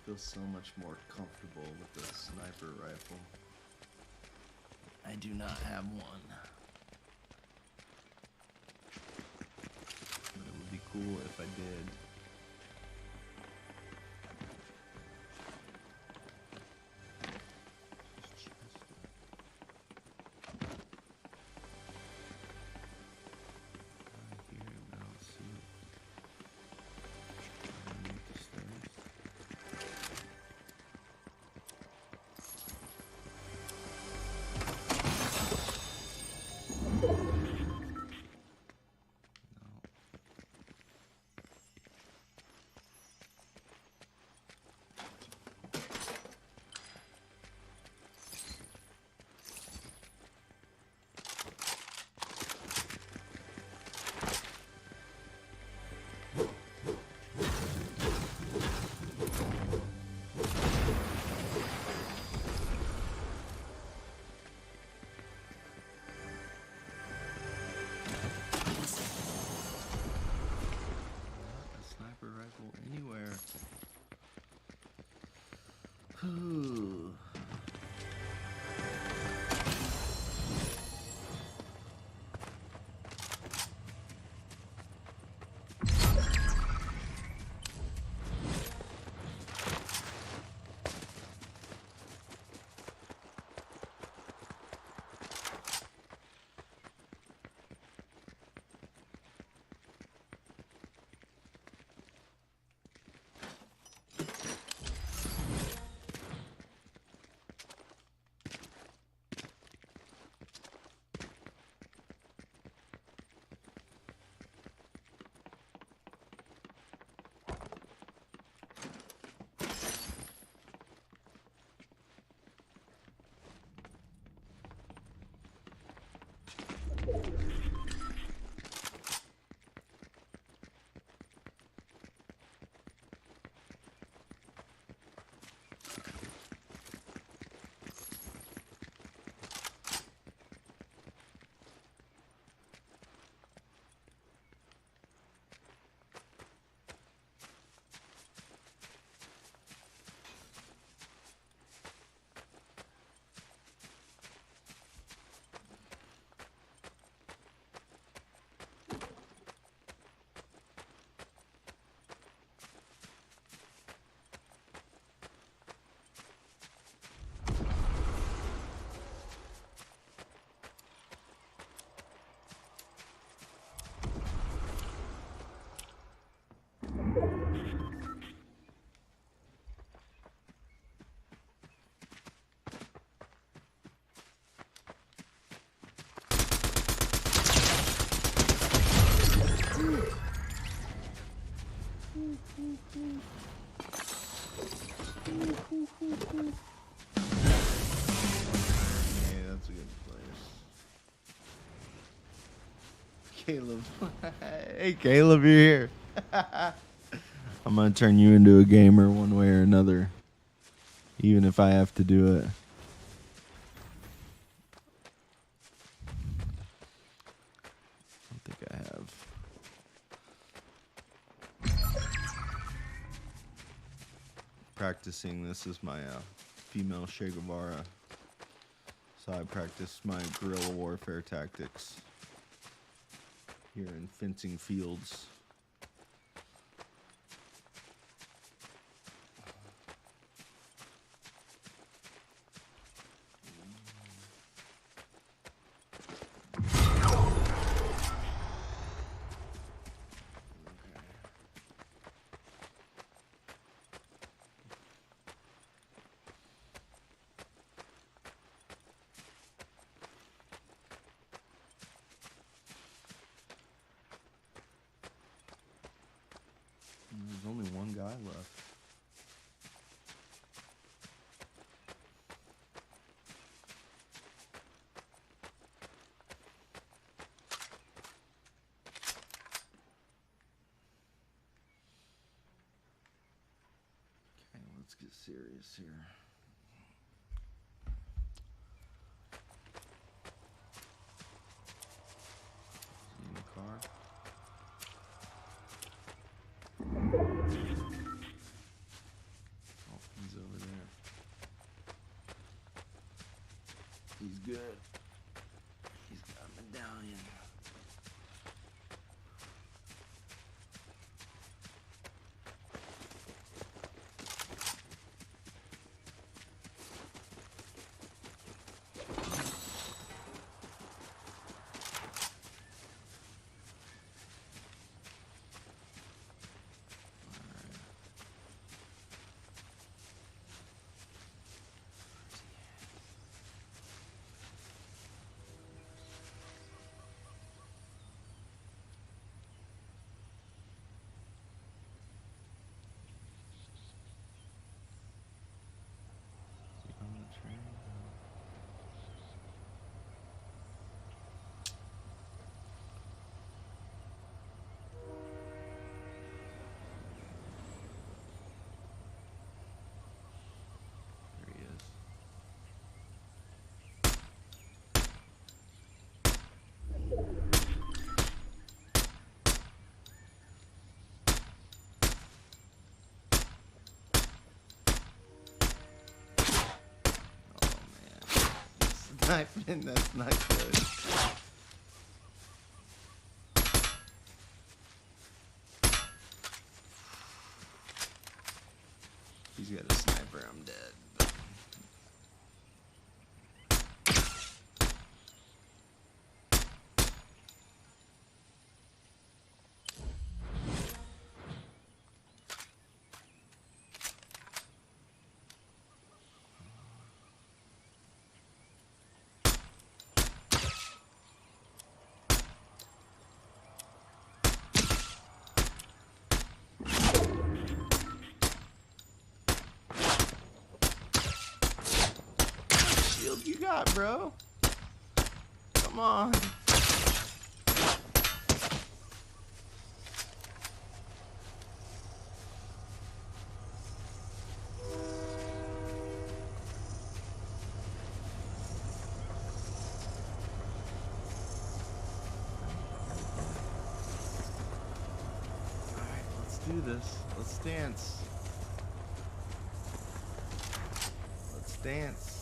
Feels so much more comfortable with the sniper rifle. I do not have one. But it would be cool if I did. Anywhere. Hey, that's a good place. Caleb. Hey, Caleb, you're here. I'm going to turn you into a gamer one way or another, even if I have to do it. I don't think I have. Practicing this is my female Che Guevara. So I practice my guerrilla warfare tactics here in fencing fields. There's only one guy left. Okay, let's get serious here. Is he in the car? Oh, he's over there. He's good. He's got a medallion. On the train. There he is. Oh man. Sniping, that's not good. He's got a sniper, I'm dead. Shield you got, bro? Come on. Alright, let's do this. Let's dance. Let's dance.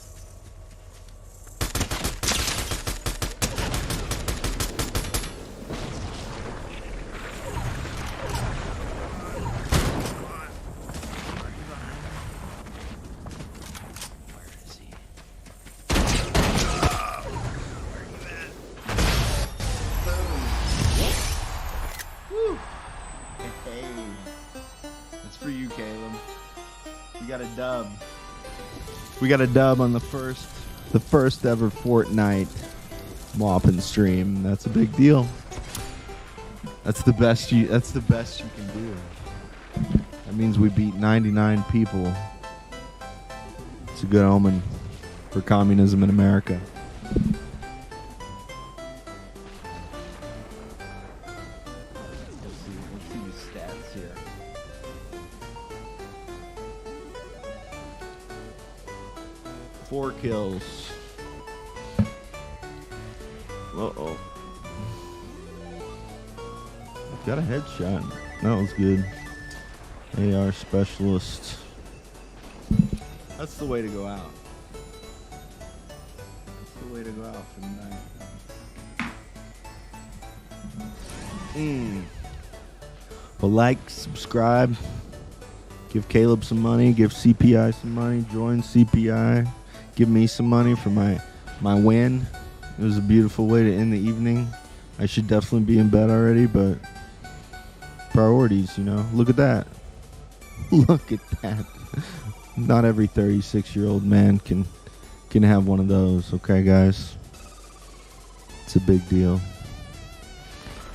For you, Caleb. You got a dub. We got a dub on the first ever Fortnite Maupin stream. That's a big deal. That's the best you can do. That means we beat 99 people. It's a good omen for communism in America. 4 kills. Uh-oh. Got a headshot. That was good. AR specialist. That's the way to go out. That's the way to go out for the night. Well, like, subscribe, give Caleb some money, give CPI some money, join CPI, give me some money for my win. It was a beautiful way to end the evening. I should definitely be in bed already, but priorities, you know. Look at that. Look at that. Not every 36-year-old man can have one of those, okay, guys? It's a big deal.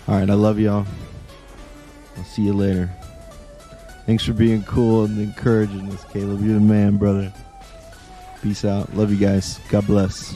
All right, I love y'all. I'll see you later. Thanks for being cool and encouraging us, Caleb. You're the man, brother. Peace out. Love you guys. God bless.